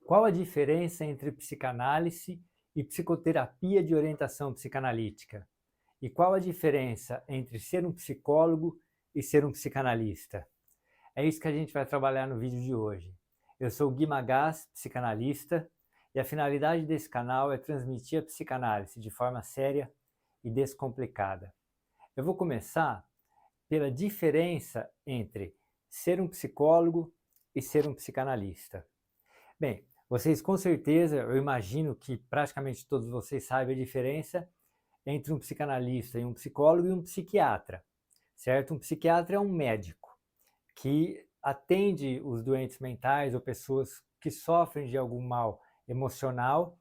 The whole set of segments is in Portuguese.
Qual a diferença entre psicanálise e psicoterapia de orientação psicanalítica? E qual a diferença entre ser um psicólogo e ser um psicanalista? É isso que a gente vai trabalhar no vídeo de hoje. Eu sou o Gui Magás, psicanalista, e a finalidade desse canal é transmitir a psicanálise de forma séria e descomplicada. Eu vou começar pela diferença entre ser um psicólogo e ser um psicanalista. Bem, vocês com certeza, eu imagino que praticamente todos vocês sabem a diferença entre um psicanalista e um psicólogo e um psiquiatra, certo? Um psiquiatra é um médico que atende os doentes mentais ou pessoas que sofrem de algum mal emocional,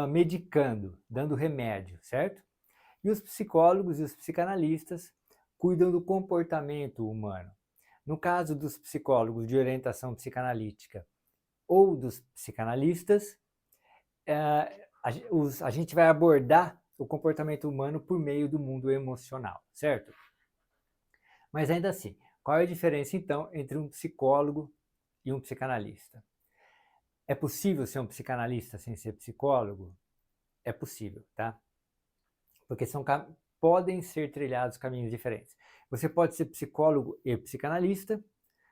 medicando, dando remédio, certo? E os psicólogos e os psicanalistas cuidam do comportamento humano. No caso dos psicólogos de orientação psicanalítica ou dos psicanalistas, a gente vai abordar o comportamento humano por meio do mundo emocional, certo? Mas ainda assim, qual é a diferença então entre um psicólogo e um psicanalista? É possível ser um psicanalista sem ser psicólogo? É possível, tá? Porque podem ser trilhados caminhos diferentes. Você pode ser psicólogo e psicanalista,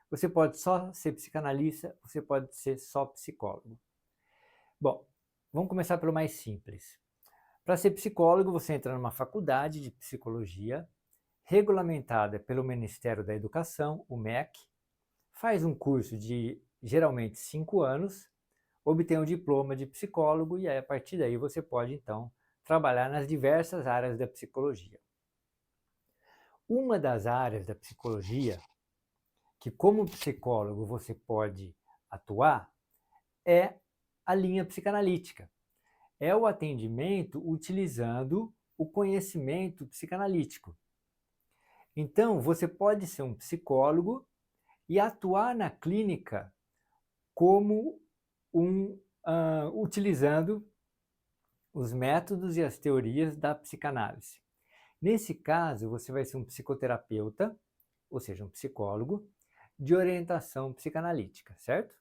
você pode só ser psicanalista, você pode ser só psicólogo. Bom, vamos começar pelo mais simples. Para ser psicólogo, você entra numa faculdade de psicologia, regulamentada pelo Ministério da Educação, o MEC, faz um curso de geralmente 5 anos, obtém um diploma de psicólogo e aí, a partir daí você pode então trabalhar nas diversas áreas da psicologia. Uma das áreas da psicologia que como psicólogo você pode atuar é a linha psicanalítica. É o atendimento utilizando o conhecimento psicanalítico. Então, você pode ser um psicólogo e atuar na clínica como utilizando os métodos e as teorias da psicanálise. Nesse caso, você vai ser um psicoterapeuta, ou seja, um psicólogo, de orientação psicanalítica, certo?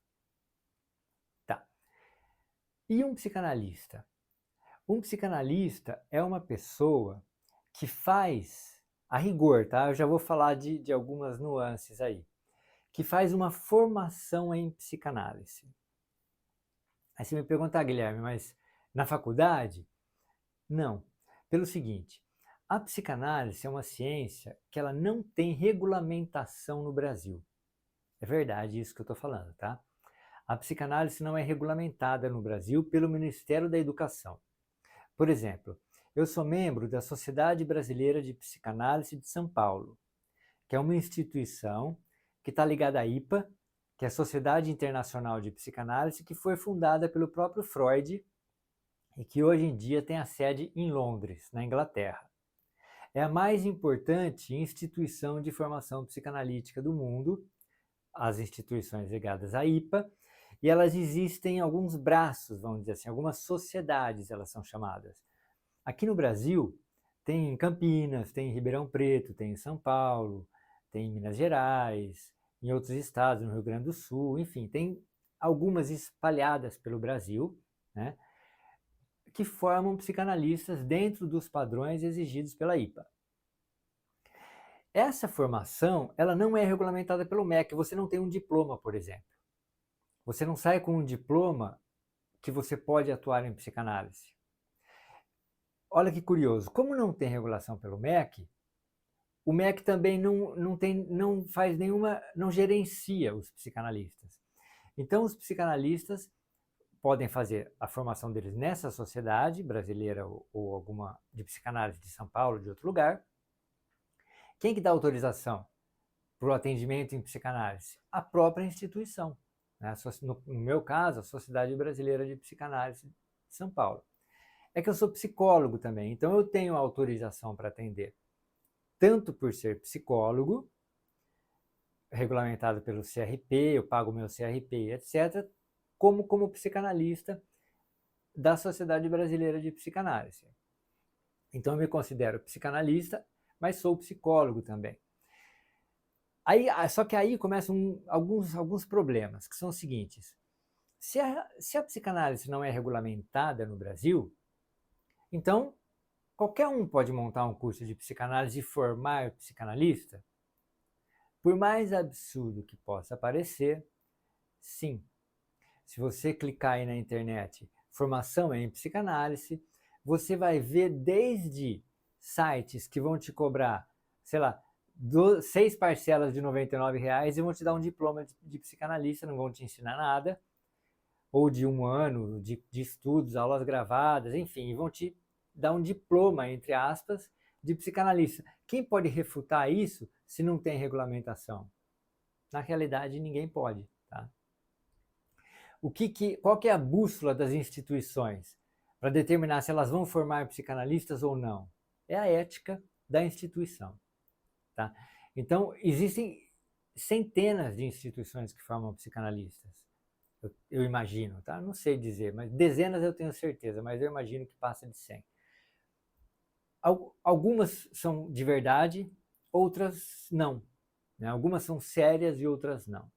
Tá. E um psicanalista? Um psicanalista é uma pessoa que faz, a rigor, tá? Eu já vou falar de algumas nuances aí, que faz uma formação em psicanálise. Aí você me pergunta, Guilherme, mas na faculdade? Não. Pelo seguinte, a psicanálise é uma ciência que ela não tem regulamentação no Brasil. É verdade isso que eu estou falando, tá? A psicanálise não é regulamentada no Brasil pelo Ministério da Educação. Por exemplo, eu sou membro da Sociedade Brasileira de Psicanálise de São Paulo, que é uma instituição que está ligada à IPA, que é a Sociedade Internacional de Psicanálise, que foi fundada pelo próprio Freud e que hoje em dia tem a sede em Londres, na Inglaterra. É a mais importante instituição de formação psicanalítica do mundo, as instituições ligadas à IPA, e elas existem em alguns braços, vamos dizer assim, algumas sociedades elas são chamadas. Aqui no Brasil, tem em Campinas, tem em Ribeirão Preto, tem em São Paulo, tem em Minas Gerais, em outros estados, no Rio Grande do Sul, enfim, tem algumas espalhadas pelo Brasil, né, que formam psicanalistas dentro dos padrões exigidos pela IPA. Essa formação, ela não é regulamentada pelo MEC, você não tem um diploma, por exemplo. Você não sai com um diploma que você pode atuar em psicanálise. Olha que curioso, como não tem regulação pelo MEC, o MEC também não faz nenhuma, não gerencia os psicanalistas. Então, os psicanalistas podem fazer a formação deles nessa sociedade brasileira ou alguma de psicanálise de São Paulo, de outro lugar. Quem que dá autorização para o atendimento em psicanálise? A própria instituição. Né? No meu caso, a Sociedade Brasileira de Psicanálise de São Paulo. É que eu sou psicólogo também, então eu tenho autorização para atender, tanto por ser psicólogo, regulamentado pelo CRP, eu pago meu CRP, etc., como psicanalista da Sociedade Brasileira de Psicanálise. Então eu me considero psicanalista, mas sou psicólogo também. Só que aí começam alguns problemas, que são os seguintes. Se a psicanálise não é regulamentada no Brasil, então qualquer um pode montar um curso de psicanálise e formar psicanalista? Por mais absurdo que possa parecer, sim. Se você clicar aí na internet, formação em psicanálise, você vai ver desde sites que vão te cobrar, sei lá, 6 parcelas de R$ 99 e vão te dar um diploma de psicanalista, não vão te ensinar nada, ou de 1 ano de estudos, aulas gravadas, enfim, vão te dar um diploma, entre aspas, de psicanalista. Quem pode refutar isso se não tem regulamentação? Na realidade, ninguém pode, tá? Qual que é a bússola das instituições para determinar se elas vão formar psicanalistas ou não? É a ética da instituição, tá? Então, existem centenas de instituições que formam psicanalistas, eu imagino, tá? Não sei dizer, mas dezenas eu tenho certeza, mas eu imagino que passa de 100. Algumas são de verdade, outras não, né? Algumas são sérias e outras não.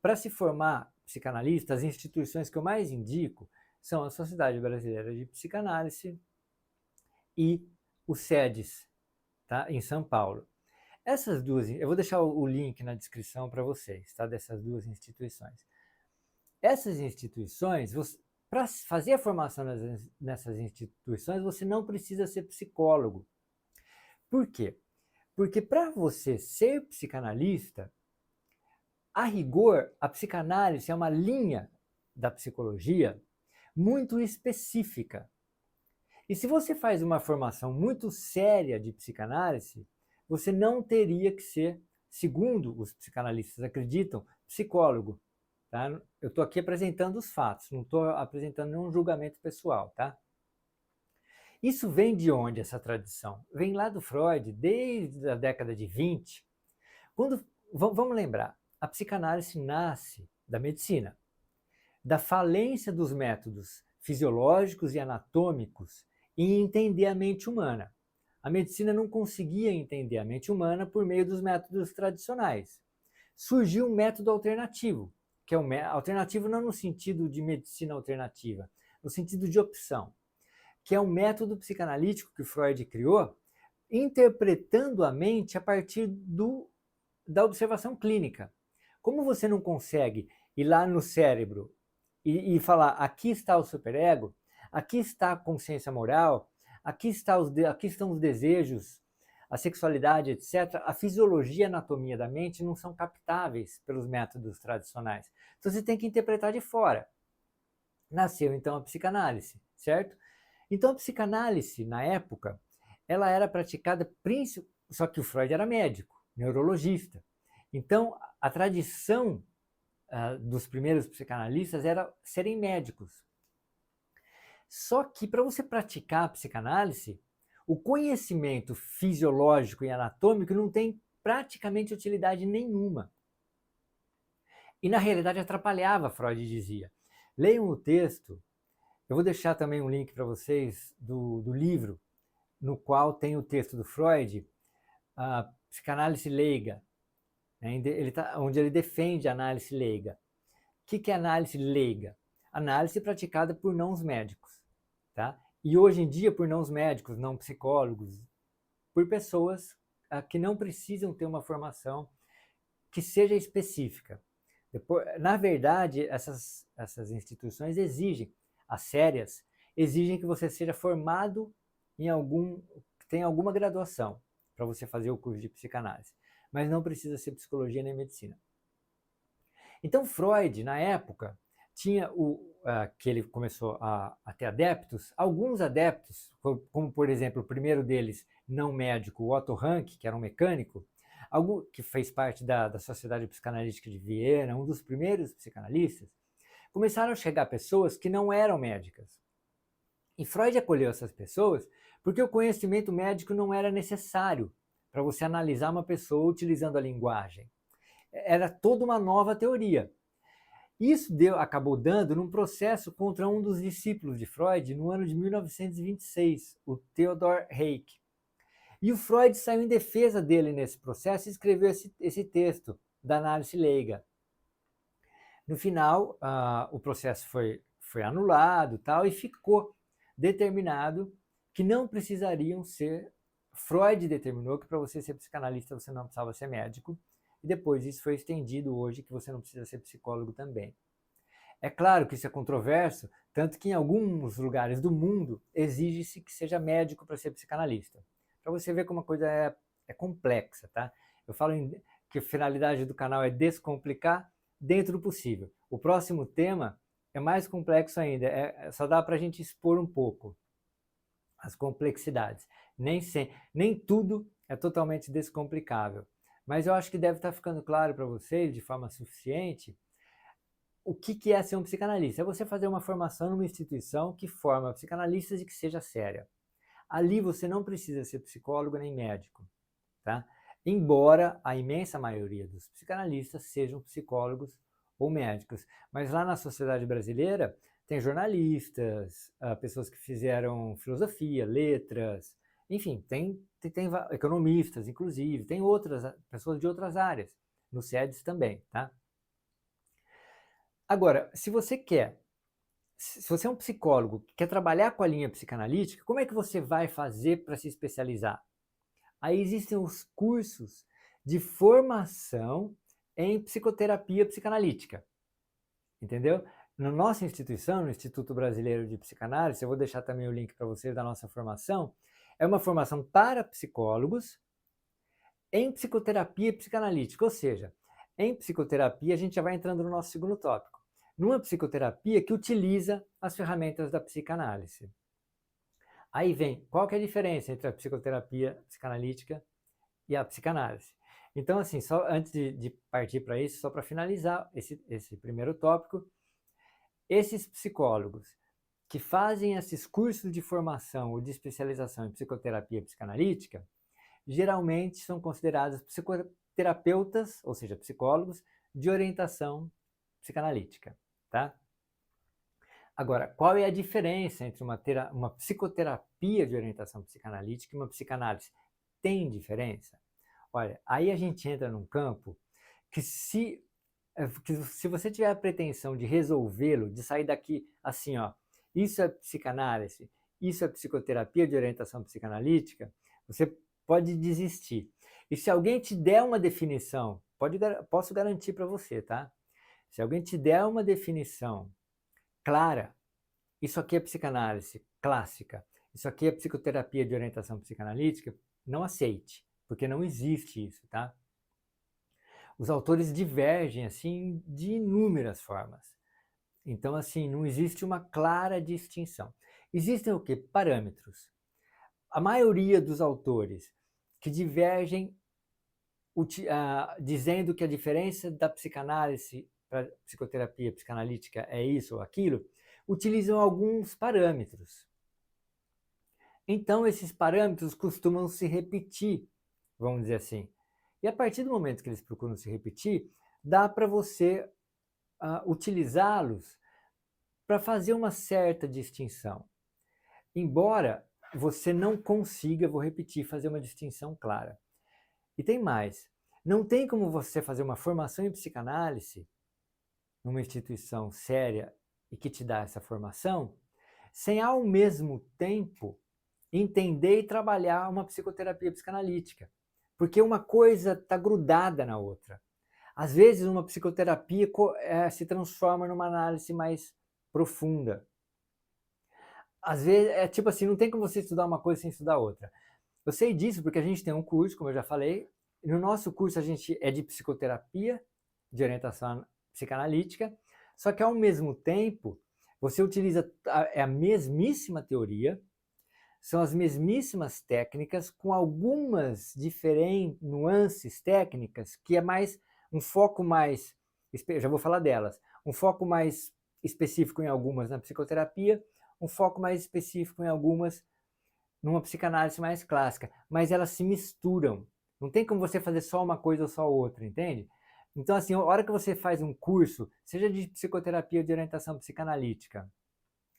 Para se formar psicanalista, as instituições que eu mais indico são a Sociedade Brasileira de Psicanálise e o SEDES, tá? Em São Paulo. Essas duas, eu vou deixar o link na descrição para vocês, tá? Dessas duas instituições. Essas instituições, para fazer a formação nessas instituições, você não precisa ser psicólogo. Por quê? Porque para você ser psicanalista, a rigor, a psicanálise é uma linha da psicologia muito específica. E se você faz uma formação muito séria de psicanálise, você não teria que ser, segundo os psicanalistas acreditam, psicólogo. Tá? Eu estou aqui apresentando os fatos, não estou apresentando nenhum julgamento pessoal. Tá? Isso vem de onde, essa tradição? Vem lá do Freud, desde a década de 20. Vamos lembrar, a psicanálise nasce da medicina, da falência dos métodos fisiológicos e anatômicos em entender a mente humana. A medicina não conseguia entender a mente humana por meio dos métodos tradicionais. Surgiu um método alternativo, que é alternativo não no sentido de medicina alternativa, no sentido de opção, que é um método psicanalítico que Freud criou, interpretando a mente a partir da observação clínica. Como você não consegue ir lá no cérebro e falar, aqui está o superego, aqui está a consciência moral, aqui estão os desejos, a sexualidade, etc., a fisiologia e a anatomia da mente não são captáveis pelos métodos tradicionais. Então você tem que interpretar de fora. Nasceu então a psicanálise, certo? Então a psicanálise, na época, ela era praticada, só que o Freud era médico, neurologista. Então a tradição dos primeiros psicanalistas era serem médicos. Só que para você praticar a psicanálise, o conhecimento fisiológico e anatômico não tem praticamente utilidade nenhuma. E na realidade atrapalhava, Freud dizia. Leiam o texto, eu vou deixar também um link para vocês do livro, no qual tem o texto do Freud, a Psicanálise Leiga, né, onde ele defende a análise leiga. O que é análise leiga? Análise praticada por não médicos. Tá? E hoje em dia por não médicos, não psicólogos, por pessoas que não precisam ter uma formação que seja específica. Na verdade, essas instituições exigem, as sérias, exigem que você seja formado tenha alguma graduação para você fazer o curso de psicanálise, mas não precisa ser psicologia nem medicina. Então Freud, na época, tinha que ele começou a ter adeptos, alguns adeptos, como por exemplo, o primeiro deles, não médico, o Otto Rank, que era um mecânico, que fez parte da Sociedade Psicanalítica de Viena, um dos primeiros psicanalistas, começaram a chegar pessoas que não eram médicas. E Freud acolheu essas pessoas porque o conhecimento médico não era necessário para você analisar uma pessoa utilizando a linguagem. Era toda uma nova teoria. Isso acabou dando num processo contra um dos discípulos de Freud no ano de 1926, o Theodor Hayek. E o Freud saiu em defesa dele nesse processo e escreveu esse texto da análise leiga. No final, o processo foi anulado tal, e ficou determinado que não precisariam ser. Freud determinou que para você ser psicanalista você não precisava ser médico, e depois isso foi estendido hoje que você não precisa ser psicólogo também. É claro que isso é controverso, tanto que em alguns lugares do mundo exige-se que seja médico para ser psicanalista. Para você ver como a coisa é complexa, tá? Eu falo que a finalidade do canal é descomplicar dentro do possível. O próximo tema é mais complexo ainda, só dá para a gente expor um pouco as complexidades. Nem tudo é totalmente descomplicável. Mas eu acho que deve estar ficando claro para vocês, de forma suficiente, o que é ser um psicanalista. É você fazer uma formação numa instituição que forma psicanalistas e que seja séria. Ali você não precisa ser psicólogo nem médico, tá? Embora a imensa maioria dos psicanalistas sejam psicólogos ou médicos. Mas lá na sociedade brasileira tem jornalistas, pessoas que fizeram filosofia, letras, enfim, tem economistas, inclusive, tem outras pessoas de outras áreas, no SEDES também, tá? Agora, se você é um psicólogo que quer trabalhar com a linha psicanalítica, como é que você vai fazer para se especializar? Aí existem os cursos de formação em psicoterapia psicanalítica, entendeu? Na nossa instituição, no Instituto Brasileiro de Psicanálise, eu vou deixar também o link para vocês da nossa formação, é uma formação para psicólogos em psicoterapia psicanalítica, ou seja, em psicoterapia a gente já vai entrando no nosso segundo tópico, numa psicoterapia que utiliza as ferramentas da psicanálise. Aí vem, qual que é a diferença entre a psicoterapia psicanalítica e a psicanálise? Então, assim, só antes de partir para isso, só para finalizar esse primeiro tópico, esses psicólogos que fazem esses cursos de formação ou de especialização em psicoterapia psicanalítica, geralmente são considerados psicoterapeutas, ou seja, psicólogos, de orientação psicanalítica, tá? Agora, qual é a diferença entre uma psicoterapia de orientação psicanalítica e uma psicanálise? Tem diferença? Olha, aí a gente entra num campo que se você tiver a pretensão de resolvê-lo, de sair daqui assim, ó, isso é psicanálise, isso é psicoterapia de orientação psicanalítica, você pode desistir. E se alguém te der uma definição, posso garantir para você, tá? Se alguém te der uma definição clara, isso aqui é psicanálise clássica, isso aqui é psicoterapia de orientação psicanalítica, não aceite, porque não existe isso, tá? Os autores divergem, assim, de inúmeras formas. Então, assim, não existe uma clara distinção. Existem o quê? Parâmetros. A maioria dos autores que divergem dizendo que a diferença da psicanálise para psicoterapia psicanalítica é isso ou aquilo, utilizam alguns parâmetros. Então, esses parâmetros costumam se repetir, vamos dizer assim. E a partir do momento que eles procuram se repetir, dá para você utilizá-los para fazer uma certa distinção. Embora você não consiga, vou repetir, fazer uma distinção clara. E tem mais. Não tem como você fazer uma formação em psicanálise numa instituição séria e que te dá essa formação, sem ao mesmo tempo entender e trabalhar uma psicoterapia psicanalítica. Porque uma coisa está grudada na outra. Às vezes uma psicoterapia se transforma numa análise mais profunda. Às vezes é tipo assim, não tem como você estudar uma coisa sem estudar outra. Eu sei disso porque a gente tem um curso, como eu já falei, e no nosso curso a gente é de psicoterapia, de orientação psicanalítica, só que ao mesmo tempo você utiliza a mesmíssima teoria, são as mesmíssimas técnicas, com algumas diferentes nuances técnicas, que é mais um foco mais, já vou falar delas, um foco mais específico em algumas na psicoterapia, um foco mais específico em algumas numa psicanálise mais clássica, mas elas se misturam. Não tem como você fazer só uma coisa ou só outra, entende? Então, assim, a hora que você faz um curso, seja de psicoterapia ou de orientação psicanalítica,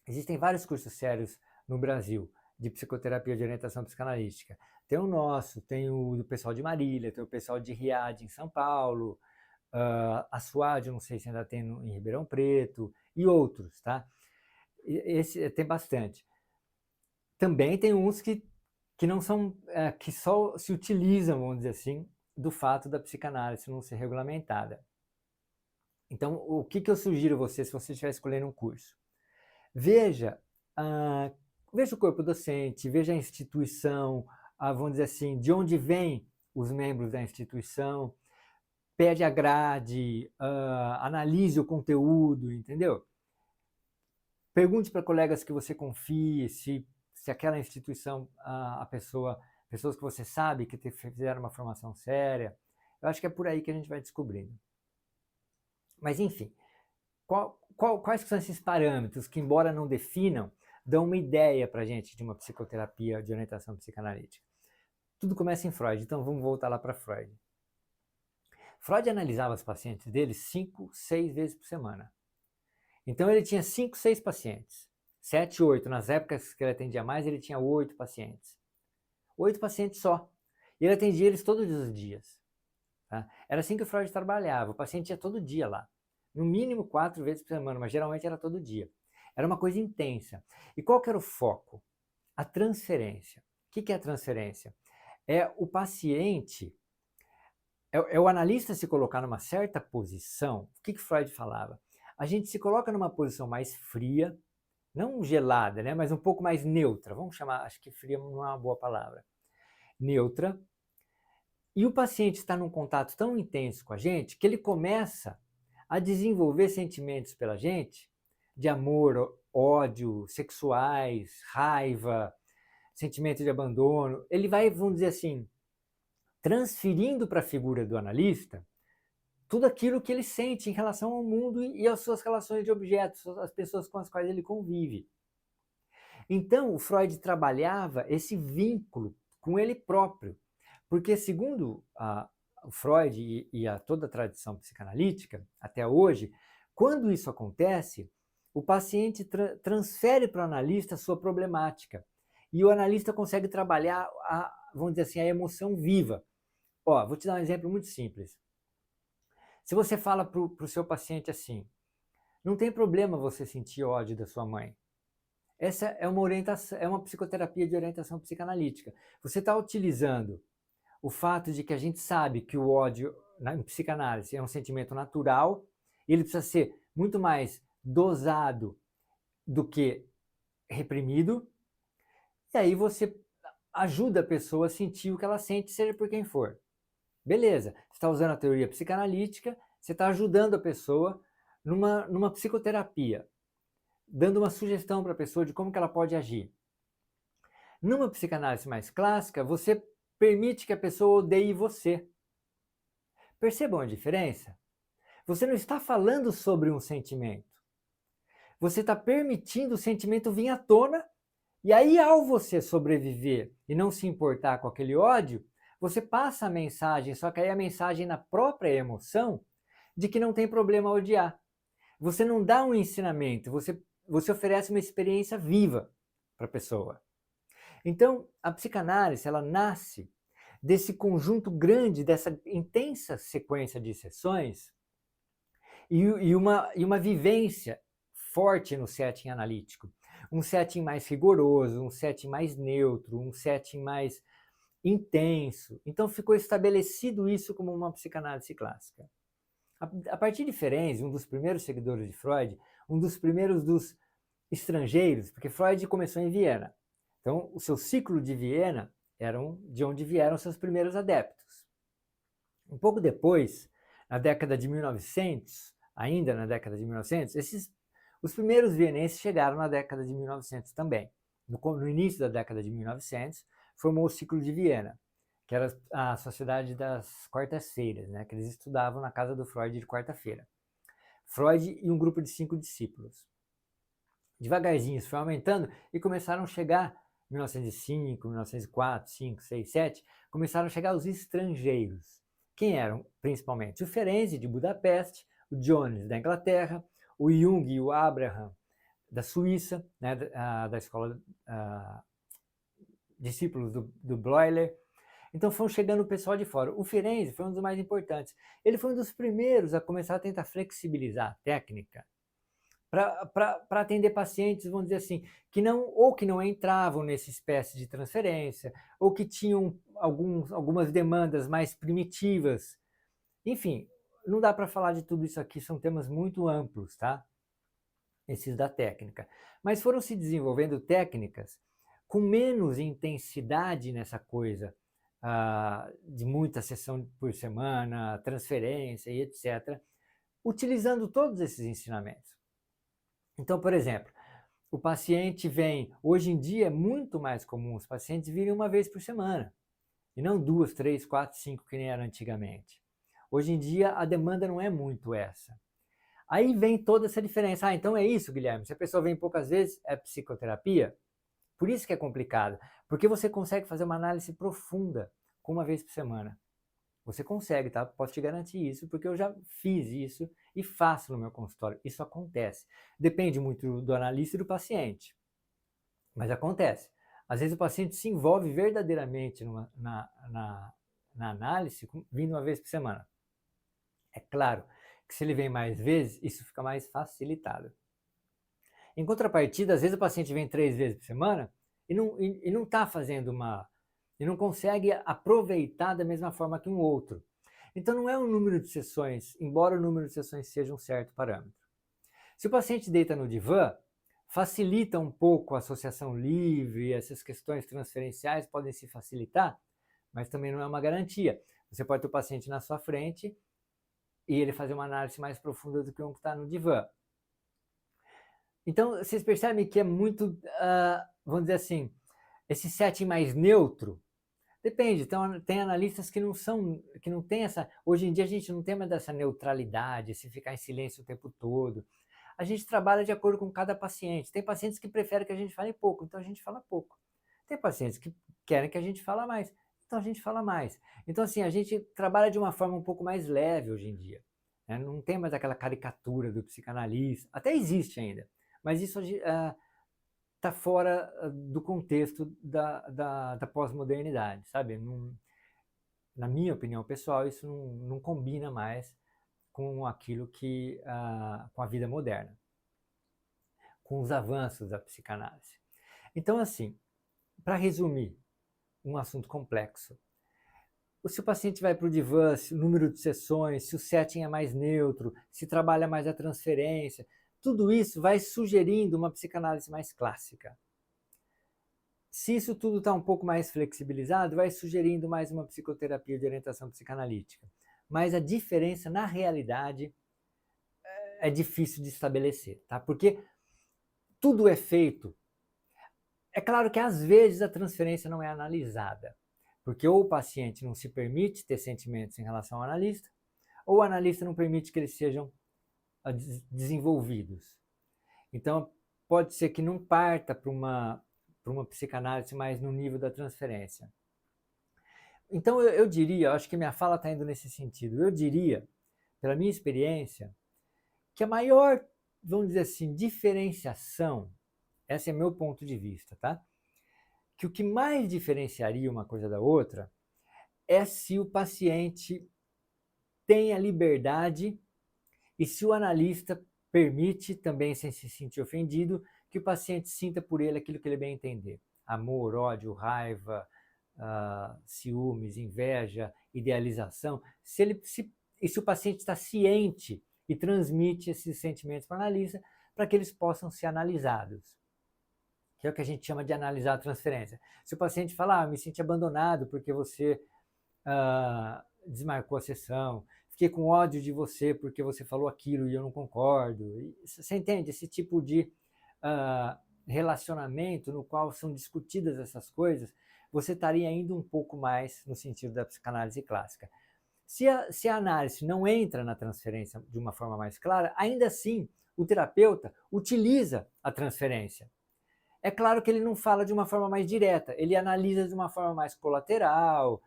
existem vários cursos sérios no Brasil de psicoterapia de orientação psicanalítica. Tem o nosso, tem o do pessoal de Marília, tem o pessoal de Riad, em São Paulo, a SWAD, eu não sei se ainda tem em Ribeirão Preto, e outros, tá? Esse tem bastante. Também tem uns que não são, que só se utilizam, vamos dizer assim, do fato da psicanálise não ser regulamentada. Então, o que eu sugiro a você, se você estiver escolhendo um curso? Veja, veja o corpo docente, veja a instituição, vamos dizer assim, de onde vêm os membros da instituição, pede a grade, analise o conteúdo, entendeu? Pergunte para colegas que você confie se aquela instituição, pessoas que você sabe que fizeram uma formação séria. Eu acho que é por aí que a gente vai descobrindo. Mas, enfim, quais são esses parâmetros que, embora não definam, dão uma ideia para a gente de uma psicoterapia de orientação psicanalítica? Tudo começa em Freud, então vamos voltar lá para Freud. Freud analisava os pacientes dele 5, 6 vezes por semana. Então ele tinha 5, 6 pacientes. 7, 8. Nas épocas que ele atendia mais, ele tinha 8 pacientes. 8 pacientes só. E ele atendia eles todos os dias. Tá? Era assim que o Freud trabalhava. O paciente ia todo dia lá. No mínimo 4 vezes por semana, mas geralmente era todo dia. Era uma coisa intensa. E qual que era o foco? A transferência. O que é a transferência? É o paciente, é o analista se colocar numa certa posição. O que Freud falava? A gente se coloca numa posição mais fria, não gelada, né, mas um pouco mais neutra. Vamos chamar, acho que fria não é uma boa palavra. Neutra. E o paciente está num contato tão intenso com a gente que ele começa a desenvolver sentimentos pela gente de amor, ódio, sexuais, raiva, sentimento de abandono. Ele vai, vamos dizer assim, transferindo para a figura do analista tudo aquilo que ele sente em relação ao mundo e às suas relações de objetos, as pessoas com as quais ele convive. Então, o Freud trabalhava esse vínculo com ele próprio, porque segundo o Freud e toda a tradição psicanalítica, até hoje, quando isso acontece, o paciente transfere para o analista a sua problemática, e o analista consegue trabalhar, vamos dizer assim, a emoção viva. Vou te dar um exemplo muito simples. Se você fala para o seu paciente assim, não tem problema você sentir ódio da sua mãe. Essa é uma orientação, é uma psicoterapia de orientação psicanalítica. Você está utilizando o fato de que a gente sabe que o ódio, em psicanálise, é um sentimento natural, e ele precisa ser muito mais dosado do que reprimido, e aí você ajuda a pessoa a sentir o que ela sente, seja por quem for. Beleza, você está usando a teoria psicanalítica, você está ajudando a pessoa numa psicoterapia, dando uma sugestão para a pessoa de como que ela pode agir. Numa psicanálise mais clássica, você permite que a pessoa odeie você. Percebam a diferença? Você não está falando sobre um sentimento. Você está permitindo o sentimento vir à tona, e aí, ao você sobreviver e não se importar com aquele ódio, você passa a mensagem, só que aí a mensagem na própria emoção, de que não tem problema odiar. Você não dá um ensinamento, você oferece uma experiência viva para a pessoa. Então, a psicanálise, ela nasce desse conjunto grande, dessa intensa sequência de sessões e uma vivência forte no setting analítico. Um setting mais rigoroso, um setting mais neutro, um setting mais intenso. Então ficou estabelecido isso como uma psicanálise clássica. A partir de Ferenczi, um dos primeiros seguidores de Freud, um dos primeiros dos estrangeiros, porque Freud começou em Viena. Então o seu ciclo de Viena era de onde vieram seus primeiros adeptos. Um pouco depois, na década de 1900, ainda na década de 1900, os primeiros vienenses chegaram na década de 1900 também. No início da década de 1900, formou o ciclo de Viena, que era a sociedade das quartas-feiras, né, que eles estudavam na casa do Freud de quarta-feira. Freud e um grupo de 5 discípulos. Devagarzinho isso foi aumentando e começaram a chegar, em 1905, 1904, 5, 6, 7, começaram a chegar os estrangeiros. Quem eram, principalmente? O Ferenczi, de Budapeste, o Jones, da Inglaterra, o Jung e o Abraham, da Suíça, né, da escola discípulos do Bleuler. Então foram chegando o pessoal de fora. O Firenze foi um dos mais importantes. Ele foi um dos primeiros a começar a tentar flexibilizar a técnica para atender pacientes, vamos dizer assim, que não entravam nessa espécie de transferência, ou que tinham algumas demandas mais primitivas. Enfim, não dá para falar de tudo isso aqui, são temas muito amplos, tá? Esses da técnica. Mas foram se desenvolvendo técnicas com menos intensidade nessa coisa de muita sessão por semana, transferência e etc., utilizando todos esses ensinamentos. Então, por exemplo, o paciente vem, hoje em dia é muito mais comum os pacientes virem uma vez por semana, e não 2, 3, 4, 5 que nem era antigamente. Hoje em dia a demanda não é muito essa. Aí vem toda essa diferença. Então é isso, Guilherme, se a pessoa vem poucas vezes, é psicoterapia? Por isso que é complicado, porque você consegue fazer uma análise profunda com uma vez por semana. Você consegue, tá? Posso te garantir isso, porque eu já fiz isso e faço no meu consultório. Isso acontece. Depende muito do analista e do paciente, mas acontece. Às vezes o paciente se envolve verdadeiramente na análise vindo uma vez por semana. É claro que se ele vem mais vezes, isso fica mais facilitado. Em contrapartida, às vezes o paciente vem 3 vezes por semana e não está fazendo e não consegue aproveitar da mesma forma que um outro. Então não é o número de sessões, embora o número de sessões seja um certo parâmetro. Se o paciente deita no divã, facilita um pouco a associação livre, essas questões transferenciais podem se facilitar, mas também não é uma garantia. Você pode ter o paciente na sua frente e ele fazer uma análise mais profunda do que um que está no divã. Então, vocês percebem que é muito, vamos dizer assim, esse setting mais neutro. Depende, então, tem analistas que não tem essa. Hoje em dia a gente não tem mais dessa neutralidade, se ficar em silêncio o tempo todo. A gente trabalha de acordo com cada paciente. Tem pacientes que preferem que a gente fale pouco, então a gente fala pouco. Tem pacientes que querem que a gente fale mais, então a gente fala mais. Então, assim, a gente trabalha de uma forma um pouco mais leve hoje em dia, né? Não tem mais aquela caricatura do psicanalista. Até existe ainda, mas isso está fora do contexto da pós-modernidade, sabe? Na minha opinião pessoal, isso não combina mais com aquilo que, com a vida moderna, com os avanços da psicanálise. Então, assim, para resumir um assunto complexo, se o paciente vai para o divã, se o número de sessões, se o setting é mais neutro, se trabalha mais a transferência, tudo isso vai sugerindo uma psicanálise mais clássica. Se isso tudo está um pouco mais flexibilizado, vai sugerindo mais uma psicoterapia de orientação psicanalítica. Mas a diferença, na realidade, é difícil de estabelecer, tá? Porque tudo é feito. É claro que às vezes a transferência não é analisada, porque ou o paciente não se permite ter sentimentos em relação ao analista, ou o analista não permite que eles sejam desenvolvidos. Então, pode ser que não parta para uma psicanálise mais no nível da transferência. Então, eu diria, acho que minha fala está indo nesse sentido, eu diria, pela minha experiência, que a maior, vamos dizer assim, diferenciação, esse é meu ponto de vista, tá? Que o que mais diferenciaria uma coisa da outra é se o paciente tem a liberdade e se o analista permite, também sem se sentir ofendido, que o paciente sinta por ele aquilo que ele bem entender. Amor, ódio, raiva, ciúmes, inveja, idealização. E se o paciente está ciente e transmite esses sentimentos para o analista, para que eles possam ser analisados, que é o que a gente chama de analisar a transferência. Se o paciente fala, me senti abandonado porque você desmarcou a sessão, fiquei com ódio de você porque você falou aquilo e eu não concordo. Você entende? Esse tipo de relacionamento no qual são discutidas essas coisas, você estaria indo um pouco mais no sentido da psicanálise clássica. Se a análise não entra na transferência de uma forma mais clara, ainda assim o terapeuta utiliza a transferência. É claro que ele não fala de uma forma mais direta, ele analisa de uma forma mais colateral,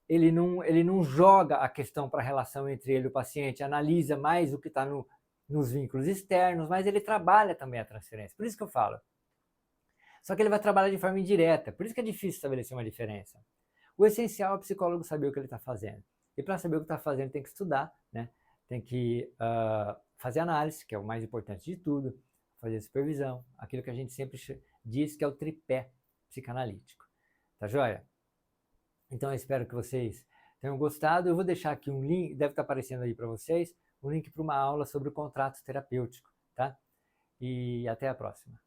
ele não joga a questão para a relação entre ele e o paciente, analisa mais o que está nos vínculos externos, mas ele trabalha também a transferência. Por isso que eu falo. Só que ele vai trabalhar de forma indireta, por isso que é difícil estabelecer uma diferença. O essencial é o psicólogo saber o que ele está fazendo. E para saber o que está fazendo, tem que estudar, né? Tem que fazer análise, que é o mais importante de tudo, fazer supervisão, aquilo que a gente sempre diz que é o tripé psicanalítico. Tá joia? Então eu espero que vocês tenham gostado. Eu vou deixar aqui um link, deve estar aparecendo aí para vocês, um link para uma aula sobre o contrato terapêutico, tá? E até a próxima.